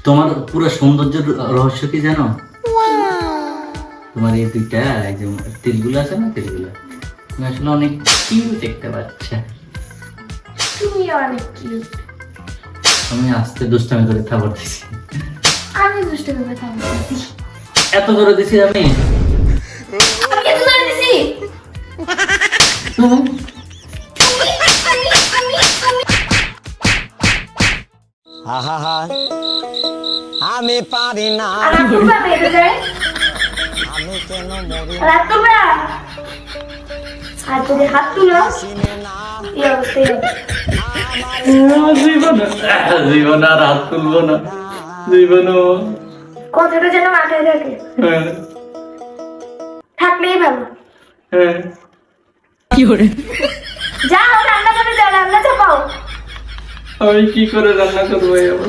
তোমার পুরো সৌন্দর্যের রহস্য কি জানো? তোমার এই দুইটা এই যে তিলগুলো আছে না, তিলগুলো তুমি আসলে অনেক কিউট দেখতে বাচ্চা। তুমি অনেক কিউট। আমি আস্তে দুষ্টামি করে থাপড় দিছি। আমি দুষ্ট করে থাকতেছি। এত করে দিছি আমি। আমি এত করে দিছি। তুমি আহা আমি পারি না আর তোমরা বেরো যায়। আমি কেন মরি আর তোমরা আর যদি হাত তুলো চিনে না এই অবস্থায় হবে। জীবন আর হাত তুলবো না, জীবন। কথাটা যেন মাথায় থাকে, থাকলেই ভালো। যাও রান্না করে যাও, রান্না চাপাও। আমি কি করে রান্না করবো এই অবস্থা?